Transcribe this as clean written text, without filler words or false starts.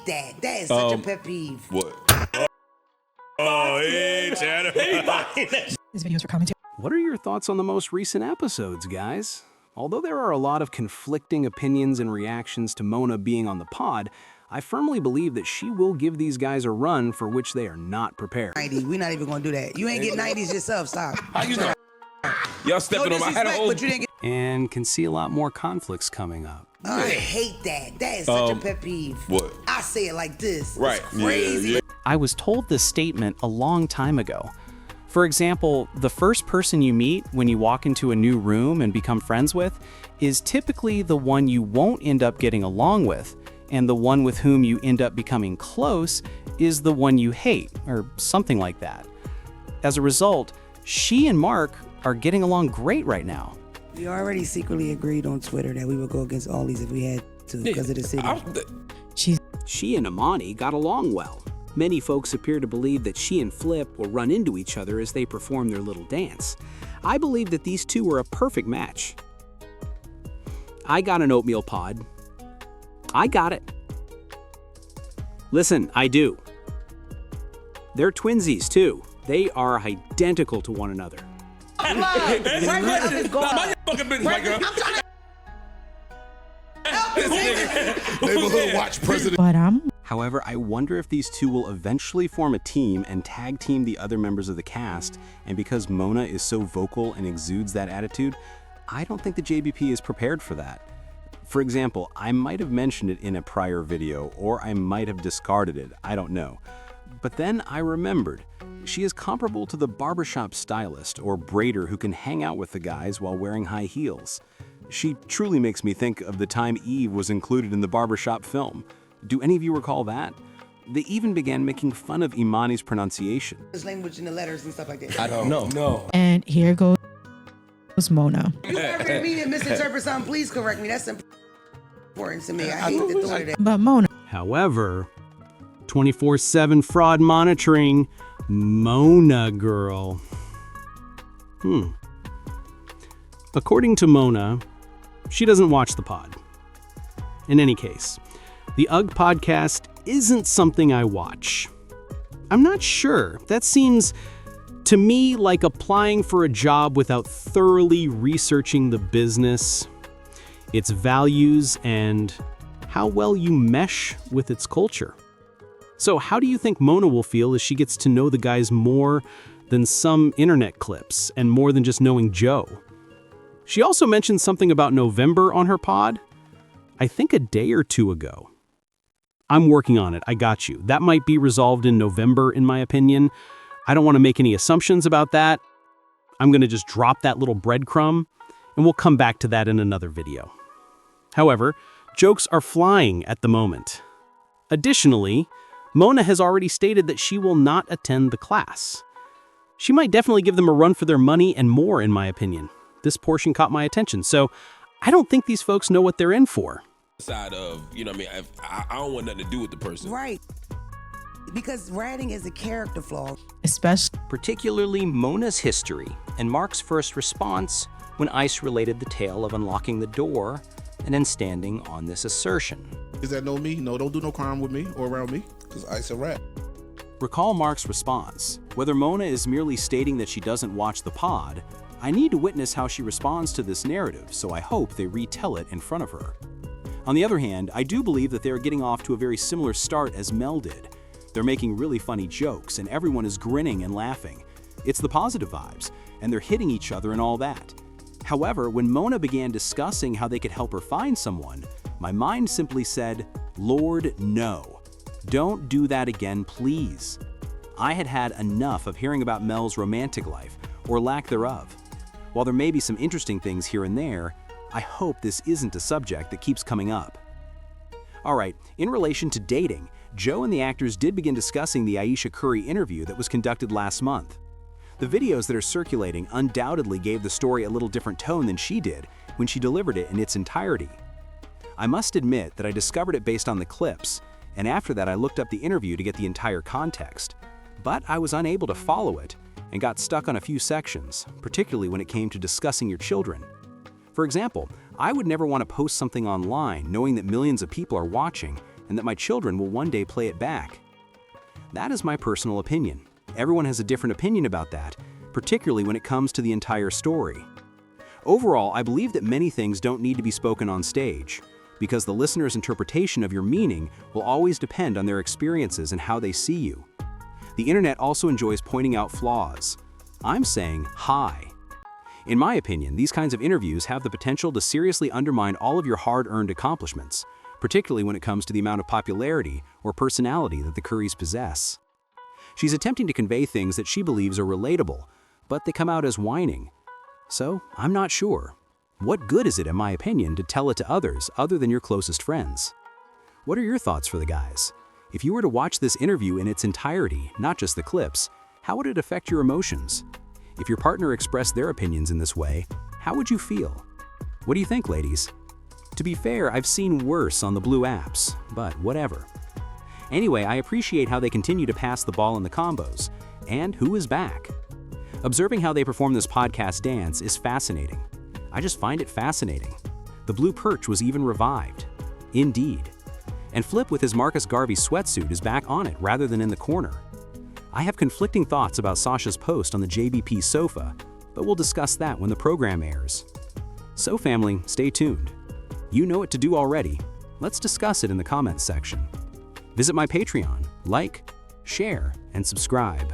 hate that. That is such a pet peeve. What? Oh, hey, Chad. These videos are commentary. What are your thoughts on the most recent episodes, guys? Although there are a lot of conflicting opinions and reactions to Mona being on the pod, I firmly believe that she will give these guys a run for which they are not prepared. 90s. We're not even gonna do that. You ain't get 90s yourself. Stop. How you know? Y'all stepping on my head. But you didn't get. And can see a lot more conflicts coming up. I hate that. That is such a pet peeve. What? I say it like this. Right. It's crazy. Yeah. I was told this statement a long time ago. For example, the first person you meet when you walk into a new room and become friends with is typically the one you won't end up getting along with, and the one with whom you end up becoming close is the one you hate, or something like that. As a result, she and Mark are getting along great right now. We already secretly agreed on Twitter that we would go against all these if we had to because of the city. She and Imani got along well. Many folks appear to believe that she and Flip will run into each other as they perform their little dance. I believe that these two were a perfect match. I got an oatmeal pod. I got it. Listen, I do. They're twinsies too. They are identical to one another. Neighborhood Watch president. But However, I wonder if these two will eventually form a team and tag team the other members of the cast, and because Mona is so vocal and exudes that attitude, I don't think the JBP is prepared for that. For example, I might have mentioned it in a prior video, or I might have discarded it, I don't know. But then I remembered, she is comparable to the barbershop stylist or braider who can hang out with the guys while wearing high heels. She truly makes me think of the time Eve was included in the barbershop film. Do any of you recall that? They even began making fun of Imani's pronunciation. There's language in the letters and stuff like that. I don't know. No. and here goes Mona. You ever me and misinterpret something, please correct me. That's important to me. I hate the thought of that. But Mona, However, 24/7 fraud monitoring, Mona girl. According to Mona, she doesn't watch the pod. In any case, the UGG podcast isn't something I watch. I'm not sure. That seems to me like applying for a job without thoroughly researching the business, its values, and how well you mesh with its culture. So how do you think Mona will feel as she gets to know the guys more than some internet clips and more than just knowing Joe? She also mentioned something about November on her pod, I think a day or two ago. I'm working on it, I got you. That might be resolved in November, in my opinion. I don't want to make any assumptions about that. I'm going to just drop that little breadcrumb, and we'll come back to that in another video. However, jokes are flying at the moment. Additionally, Mona has already stated that she will not attend the class. She might definitely give them a run for their money and more, in my opinion. This portion caught my attention, so I don't think these folks know what they're in for. Side of, you know what I mean? I don't want nothing to do with the person. Right. Because ratting is a character flaw. especially Particularly Mona's history and Mark's first response when Ice related the tale of unlocking the door and then standing on this assertion. Is that no me? No, don't do no crime with me or around me, because Ice a rat. Recall Mark's response. Whether Mona is merely stating that she doesn't watch the pod, I need to witness how she responds to this narrative, so I hope they retell it in front of her. On the other hand, I do believe that they are getting off to a very similar start as Mel did. They're making really funny jokes, and everyone is grinning and laughing. It's the positive vibes, and they're hitting each other and all that. However, when Mona began discussing how they could help her find someone, my mind simply said, Lord, no. Don't do that again, please. I had had enough of hearing about Mel's romantic life, or lack thereof. While there may be some interesting things here and there, I hope this isn't a subject that keeps coming up. Alright, in relation to dating, Joe and the actors did begin discussing the Aisha Curry interview that was conducted last month. The videos that are circulating undoubtedly gave the story a little different tone than she did when she delivered it in its entirety. I must admit that I discovered it based on the clips, and after that I looked up the interview to get the entire context. But I was unable to follow it and got stuck on a few sections, particularly when it came to discussing your children. For example, I would never want to post something online knowing that millions of people are watching and that my children will one day play it back. That is my personal opinion. Everyone has a different opinion about that, particularly when it comes to the entire story. Overall, I believe that many things don't need to be spoken on stage, because the listener's interpretation of your meaning will always depend on their experiences and how they see you. The internet also enjoys pointing out flaws. I'm saying hi. In my opinion, these kinds of interviews have the potential to seriously undermine all of your hard-earned accomplishments, particularly when it comes to the amount of popularity or personality that the Currys possess. She's attempting to convey things that she believes are relatable, but they come out as whining. So, I'm not sure. What good is it, in my opinion, to tell it to others other than your closest friends? What are your thoughts for the guys? If you were to watch this interview in its entirety, not just the clips, how would it affect your emotions? If your partner expressed their opinions in this way, how would you feel? What do you think, ladies? To be fair, I've seen worse on the blue apps, but whatever. Anyway, I appreciate how they continue to pass the ball in the combos. And who is back? Observing how they perform this podcast dance is fascinating. I just find it fascinating. The blue perch was even revived. Indeed. And Flip with his Marcus Garvey sweatsuit is back on it rather than in the corner. I have conflicting thoughts about Sasha's post on the JBP sofa, but we'll discuss that when the program airs. So family, stay tuned. You know what to do already. Let's discuss it in the comments section. Visit my Patreon, like, share, and subscribe.